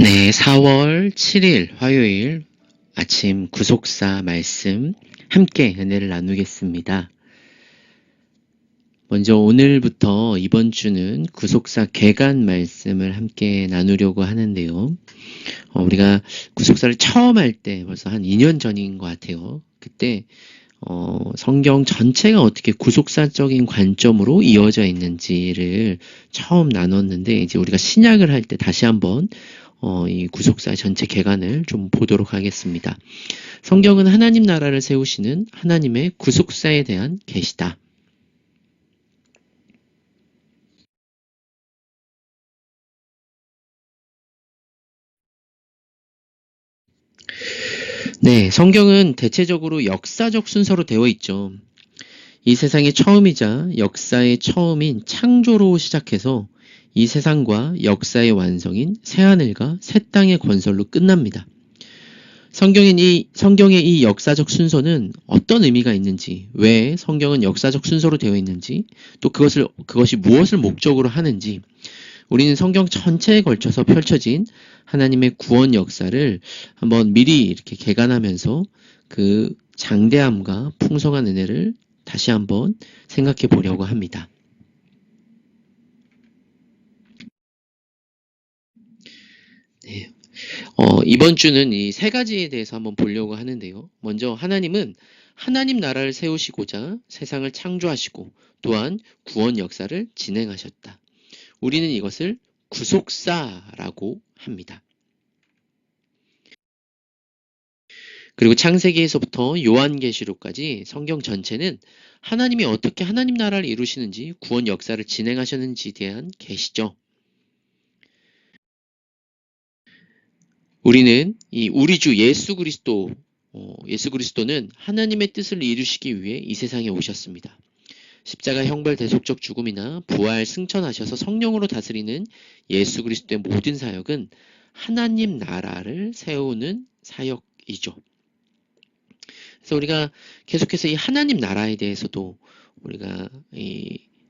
네, 4월 7일 화요일 아침 구속사 말씀 함께 은혜를 나누겠습니다. 먼저 오늘부터 이번 주는 구속사 개간 말씀을 함께 나누려고 하는데요. 우리가 구속사를 처음 할 때 벌써 한 2년 전인 것 같아요. 그때 성경 전체가 어떻게 구속사적인 관점으로 이어져 있는지를 처음 나눴는데, 이제 우리가 신약을 할 때 다시 한번 이 구속사 전체 개간을 좀 보도록 하겠습니다. 성경은 하나님 나라를 세우시는 하나님의 구속사에 대한 계시다. 네, 성경은 대체적으로 역사적 순서로 되어 있죠. 이 세상의 처음이자 역사의 처음인 창조로 시작해서 이 세상과 역사의 완성인 새하늘과 새 땅의 건설로 끝납니다. 성경의 이 역사적 순서는 어떤 의미가 있는지, 왜 성경은 역사적 순서로 되어 있는지, 또 그것이 무엇을 목적으로 하는지, 우리는 성경 전체에 걸쳐서 펼쳐진 하나님의 구원 역사를 한번 미리 이렇게 개관하면서 그 장대함과 풍성한 은혜를 다시 한번 생각해 보려고 합니다. 네. 이번 주는 이 세 가지에 대해서 한번 보려고 하는데요. 먼저 하나님은 하나님 나라를 세우시고자 세상을 창조하시고 또한 구원 역사를 진행하셨다. 우리는 이것을 구속사라고 합니다. 그리고 창세기에서부터 요한계시록까지 성경 전체는 하나님이 어떻게 하나님 나라를 이루시는지 구원 역사를 진행하셨는지에 대한 계시죠. 우리는 우리 주 예수 그리스도는 하나님의 뜻을 이루시기 위해 이 세상에 오셨습니다. 십자가 형벌 대속적 죽음이나 부활 승천하셔서 성령으로 다스리는 예수 그리스도의 모든 사역은 하나님 나라를 세우는 사역이죠. 그래서 우리가 계속해서 이 하나님 나라에 대해서도 우리가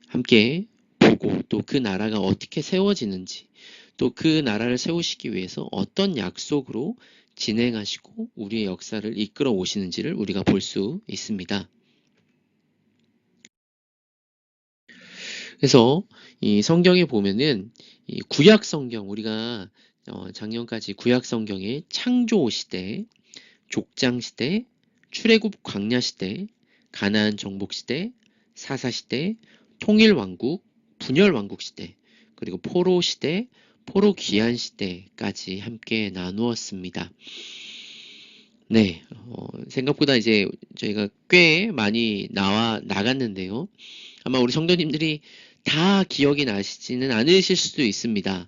함께 보고, 또 그 나라가 어떻게 세워지는지, 또 그 나라를 세우시기 위해서 어떤 약속으로 진행하시고 우리의 역사를 이끌어 오시는지를 우리가 볼 수 있습니다. 그래서 이 성경에 보면은 이 구약 성경, 우리가 작년까지 구약 성경의 창조 시대, 족장 시대, 출애굽 광야 시대, 가나안 정복 시대, 사사 시대, 통일 왕국, 분열 왕국 시대, 그리고 포로 시대, 포로 귀환 시대까지 함께 나누었습니다. 네, 생각보다 이제 저희가 꽤 많이 나갔는데요. 아마 우리 성도님들이 다 기억이 나시지는 않으실 수도 있습니다.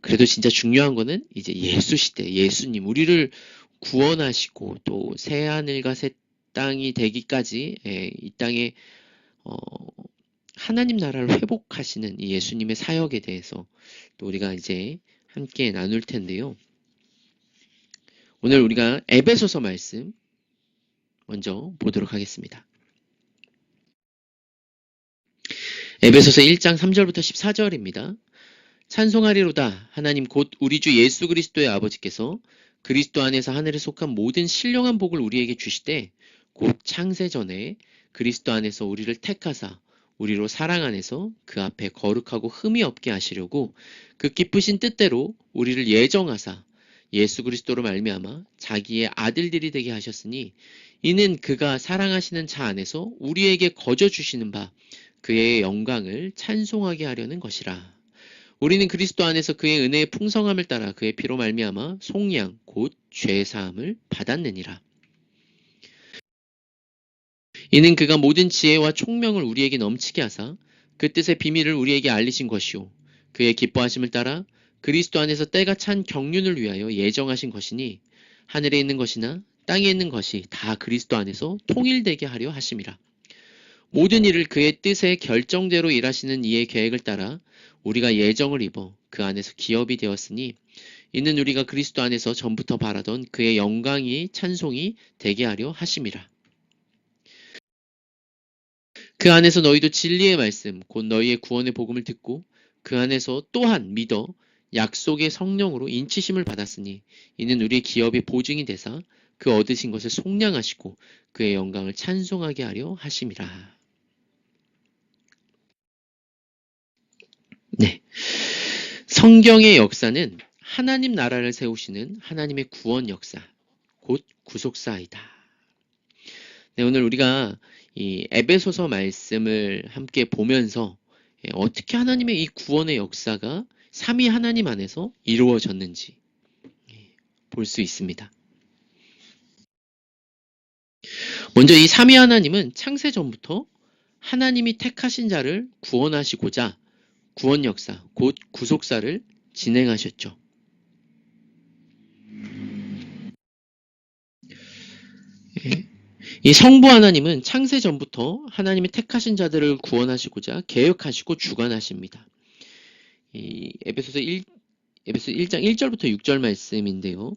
그래도 진짜 중요한 거는 이제 예수 시대, 예수님, 우리를 구원하시고 또 새 하늘과 새 땅이 되기까지 이 땅에 어, 하나님 나라를 회복하시는 이 예수님의 사역에 대해서 또 우리가 이제 함께 나눌 텐데요. 오늘 우리가 에베소서 말씀 먼저 보도록 하겠습니다. 에베소서 1장 3절부터 14절입니다. 찬송하리로다. 하나님 곧 우리 주 예수 그리스도의 아버지께서 그리스도 안에서 하늘에 속한 모든 신령한 복을 우리에게 주시되 곧 창세 전에 그리스도 안에서 우리를 택하사 우리로 사랑 안에서 그 앞에 거룩하고 흠이 없게 하시려고 그 기쁘신 뜻대로 우리를 예정하사 예수 그리스도로 말미암아 자기의 아들들이 되게 하셨으니 이는 그가 사랑하시는 자 안에서 우리에게 거저 주시는 바 그의 영광을 찬송하게 하려는 것이라. 우리는 그리스도 안에서 그의 은혜의 풍성함을 따라 그의 피로 말미암아 속량 곧 죄 사함을 받았느니라. 이는 그가 모든 지혜와 총명을 우리에게 넘치게 하사 그 뜻의 비밀을 우리에게 알리신 것이요 그의 기뻐하심을 따라 그리스도 안에서 때가 찬 경륜을 위하여 예정하신 것이니 하늘에 있는 것이나 땅에 있는 것이 다 그리스도 안에서 통일되게 하려 하심이라. 모든 일을 그의 뜻의 결정대로 일하시는 이의 계획을 따라 우리가 예정을 입어 그 안에서 기업이 되었으니 이는 우리가 그리스도 안에서 전부터 바라던 그의 영광이 찬송이 되게 하려 하심이라. 그 안에서 너희도 진리의 말씀 곧 너희의 구원의 복음을 듣고 그 안에서 또한 믿어 약속의 성령으로 인치심을 받았으니 이는 우리의 기업의 보증이 되사 그 얻으신 것을 속량하시고 그의 영광을 찬송하게 하려 하심이라. 네. 성경의 역사는 하나님 나라를 세우시는 하나님의 구원 역사, 곧 구속사이다. 네, 오늘 우리가 이 에베소서 말씀을 함께 보면서 어떻게 하나님의 이 구원의 역사가 삼위 하나님 안에서 이루어졌는지 볼 수 있습니다. 먼저 이 삼위 하나님은 창세 전부터 하나님이 택하신 자를 구원하시고자 구원 역사, 곧 구속사를 진행하셨죠. 이 성부 하나님은 창세 전부터 하나님이 택하신 자들을 구원하시고자 계획하시고 주관하십니다. 이 에베소 1장 1절부터 6절 말씀인데요.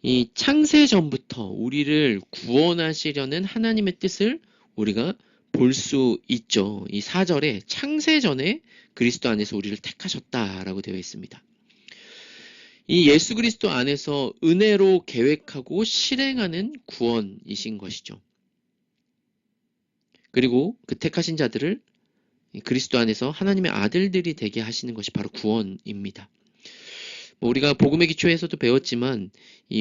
이 창세 전부터 우리를 구원하시려는 하나님의 뜻을 우리가 볼 수 있죠. 이 4절에 창세 전에 그리스도 안에서 우리를 택하셨다라고 되어 있습니다. 이 예수 그리스도 안에서 은혜로 계획하고 실행하는 구원이신 것이죠. 그리고 그 택하신 자들을 그리스도 안에서 하나님의 아들들이 되게 하시는 것이 바로 구원입니다. 우리가 복음의 기초에서도 배웠지만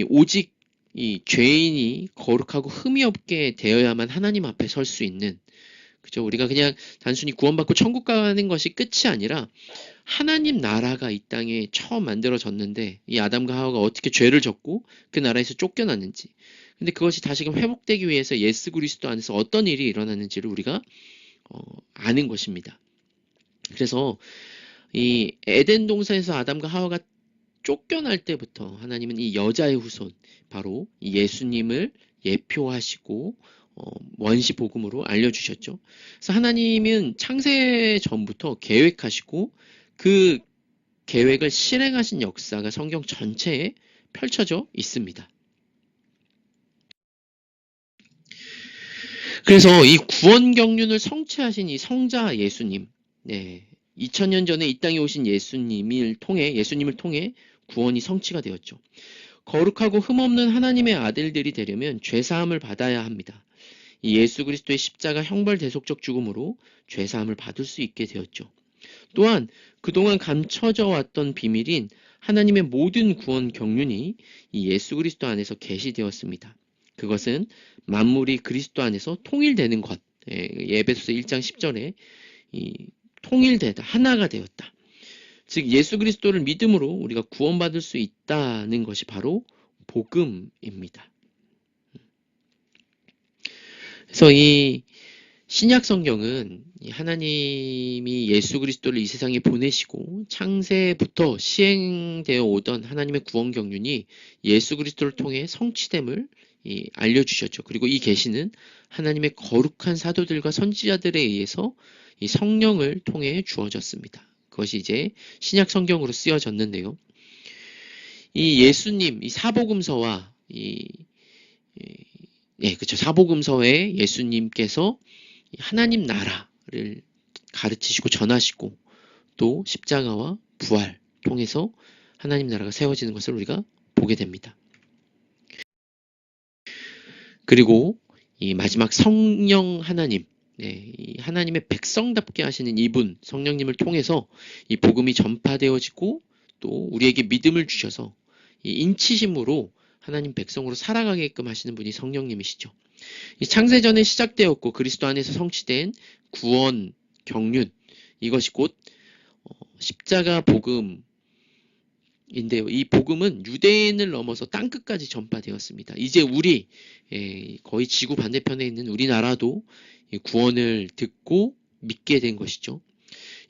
오직 이 죄인이 거룩하고 흠이 없게 되어야만 하나님 앞에 설 수 있는, 그죠? 우리가 그냥 단순히 구원받고 천국 가는 것이 끝이 아니라 하나님 나라가 이 땅에 처음 만들어졌는데 이 아담과 하와가 어떻게 죄를 졌고 그 나라에서 쫓겨났는지, 근데 그것이 다시금 회복되기 위해서 예수 그리스도 안에서 어떤 일이 일어났는지를 우리가 아는 것입니다. 그래서 이 에덴 동산에서 아담과 하와가 쫓겨날 때부터 하나님은 이 여자의 후손, 바로 이 예수님을 예표하시고 원시 복음으로 알려주셨죠. 그래서 하나님은 창세 전부터 계획하시고 그 계획을 실행하신 역사가 성경 전체에 펼쳐져 있습니다. 그래서 이 구원 경륜을 성취하신 이 성자 예수님, 2000년 전에 이 땅에 오신 예수님을 통해 구원이 성취가 되었죠. 거룩하고 흠없는 하나님의 아들들이 되려면 죄사함을 받아야 합니다. 이 예수 그리스도의 십자가 형벌 대속적 죽음으로 죄사함을 받을 수 있게 되었죠. 또한 그동안 감춰져 왔던 비밀인 하나님의 모든 구원 경륜이 이 예수 그리스도 안에서 계시되었습니다. 그것은 만물이 그리스도 안에서 통일되는 것, 에베소서 1장 10절에 통일되다, 하나가 되었다. 즉 예수 그리스도를 믿음으로 우리가 구원받을 수 있다는 것이 바로 복음입니다. 그래서 이 신약 성경은 하나님이 예수 그리스도를 이 세상에 보내시고 창세부터 시행되어 오던 하나님의 구원 경륜이 예수 그리스도를 통해 성취됨을 알려주셨죠. 그리고 이 계시는 하나님의 거룩한 사도들과 선지자들에 의해서 이 성령을 통해 주어졌습니다. 그것이 이제 신약 성경으로 쓰여졌는데요. 이 예수님, 이 사복음서와 그렇죠. 사복음서에 예수님께서 하나님 나라를 가르치시고 전하시고 또 십자가와 부활 통해서 하나님 나라가 세워지는 것을 우리가 보게 됩니다. 그리고 이 마지막 성령 하나님, 이 하나님의 백성답게 하시는 이분 성령님을 통해서 이 복음이 전파되어지고 또 우리에게 믿음을 주셔서 이 인치심으로 하나님 백성으로 살아가게끔 하시는 분이 성령님이시죠. 이 창세전에 시작되었고 그리스도 안에서 성취된 구원 경륜, 이것이 곧 십자가 복음인데요. 이 복음은 유대인을 넘어서 땅끝까지 전파되었습니다. 이제 우리 거의 지구 반대편에 있는 우리나라도 구원을 듣고 믿게 된 것이죠.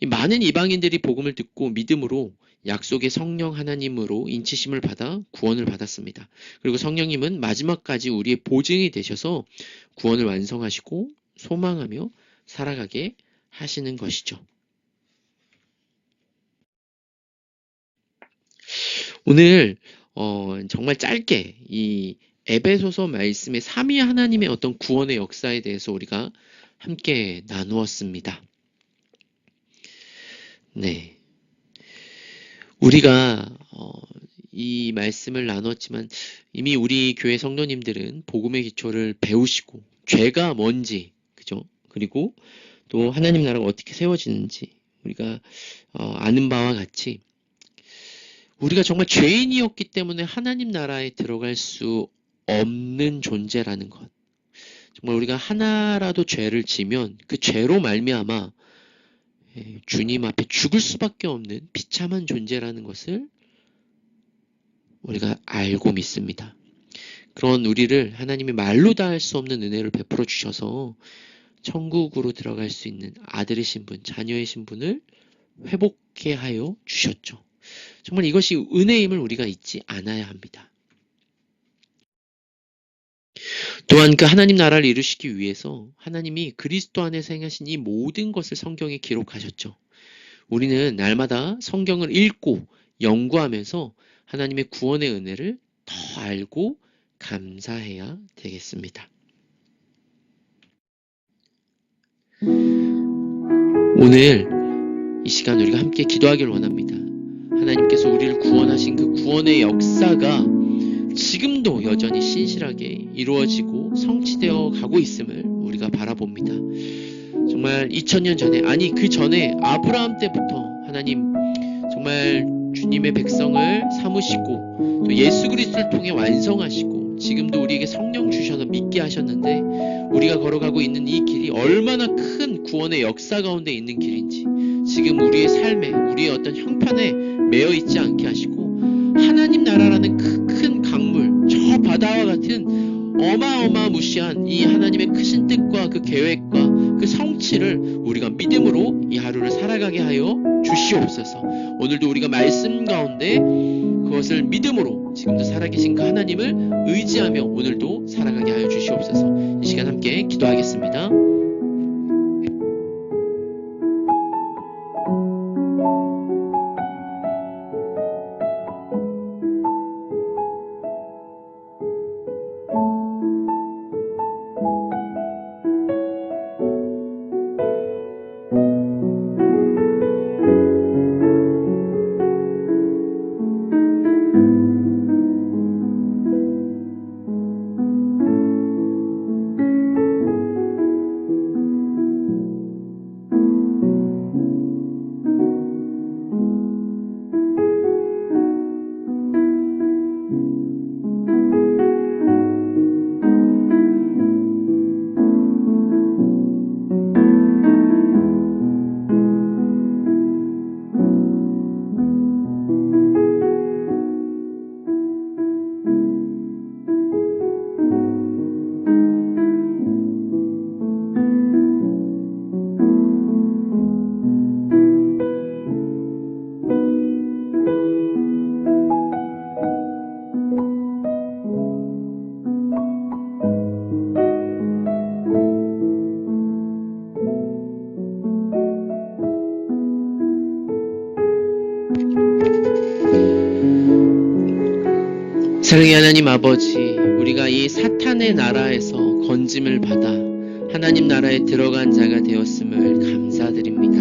이 많은 이방인들이 복음을 듣고 믿음으로 약속의 성령 하나님으로 인치심을 받아 구원을 받았습니다. 그리고 성령님은 마지막까지 우리의 보증이 되셔서 구원을 완성하시고 소망하며 살아가게 하시는 것이죠. 오늘 정말 짧게 이 에베소서 말씀의 삼위 하나님의 어떤 구원의 역사에 대해서 우리가 함께 나누었습니다. 네. 우리가 이 말씀을 나눴지만 이미 우리 교회 성도님들은 복음의 기초를 배우시고 죄가 뭔지, 그죠? 그리고 또 하나님 나라가 어떻게 세워지는지 우리가 아는 바와 같이 우리가 정말 죄인이었기 때문에 하나님 나라에 들어갈 수 없는 존재라는 것. 정말 우리가 하나라도 죄를 지면 그 죄로 말미암아 주님 앞에 죽을 수밖에 없는 비참한 존재라는 것을 우리가 알고 믿습니다. 그런 우리를 하나님이 말로 다 할 수 없는 은혜를 베풀어 주셔서 천국으로 들어갈 수 있는 아들이신 분, 자녀이신 분을 회복케 하여 주셨죠. 정말 이것이 은혜임을 우리가 잊지 않아야 합니다. 또한 그 하나님 나라를 이루시기 위해서 하나님이 그리스도 안에서 행하신 이 모든 것을 성경에 기록하셨죠. 우리는 날마다 성경을 읽고 연구하면서 하나님의 구원의 은혜를 더 알고 감사해야 되겠습니다. 오늘 이 시간 우리가 함께 기도하기를 원합니다. 하나님께서 우리를 구원하신 그 구원의 역사가 지금도 여전히 신실하게 이루어지고 성취되어 가고 있음을 우리가 바라봅니다. 정말 2000년 전에, 아니 그 전에 아브라함 때부터 하나님 정말 주님의 백성을 삼으시고 또 예수 그리스도를 통해 완성하시고 지금도 우리에게 성령 주셔서 믿게 하셨는데 우리가 걸어가고 있는 이 길이 얼마나 큰 구원의 역사 가운데 있는 길인지 지금 우리의 삶에 우리의 어떤 형편에 매여 있지 않게 하시고 하나님 나라라는 큰 강물, 저 바다와 같은 어마어마무시한 이 하나님의 크신 뜻과 그 계획과 그 성취를 우리가 믿음으로 이 하루를 살아가게 하여 주시옵소서. 오늘도 우리가 말씀 가운데 그것을 믿음으로 지금도 살아계신 그 하나님을 의지하며 오늘도 살아가게 하여 주시옵소서. 이 시간 함께 기도하겠습니다. 사랑의 하나님 아버지, 우리가 이 사탄의 나라에서 건짐을 받아 하나님 나라에 들어간 자가 되었음을 감사드립니다.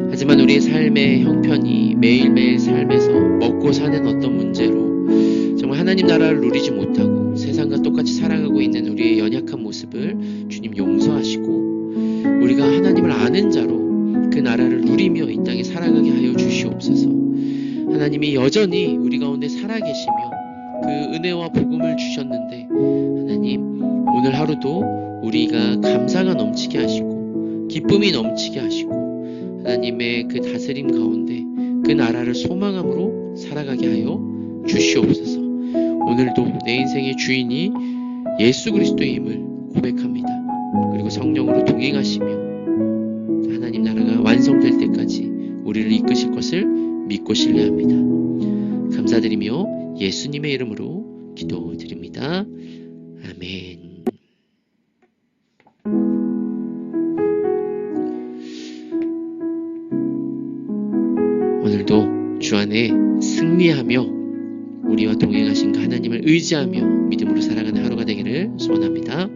하지만 우리의 삶의 형편이 매일매일 삶에서 먹고 사는 어떤 문제로 정말 하나님 나라를 누리지 못하고 세상과 똑같이 살아가고 있는 우리의 연약한 모습을 주님 용서하시고 우리가 하나님을 아는 자로 그 나라를 누리며 이 땅에 살아가게 하여 주시옵소서. 하나님이 여전히 우리 가운데 살아계시며 그 은혜와 복음을 주셨는데 하나님 오늘 하루도 우리가 감사가 넘치게 하시고 기쁨이 넘치게 하시고 하나님의 그 다스림 가운데 그 나라를 소망함으로 살아가게 하여 주시옵소서. 오늘도 내 인생의 주인이 예수 그리스도임을 고백합니다. 그리고 성령으로 동행하시며 하나님 나라가 완성될 때까지 우리를 이끄실 것을 믿고 신뢰합니다. 감사드리며 예수님의 이름으로 기도드립니다. 아멘. 오늘도 주 안에 승리하며 우리와 동행하신 그 하나님을 의지하며 믿음으로 살아가는 하루가 되기를 소원합니다.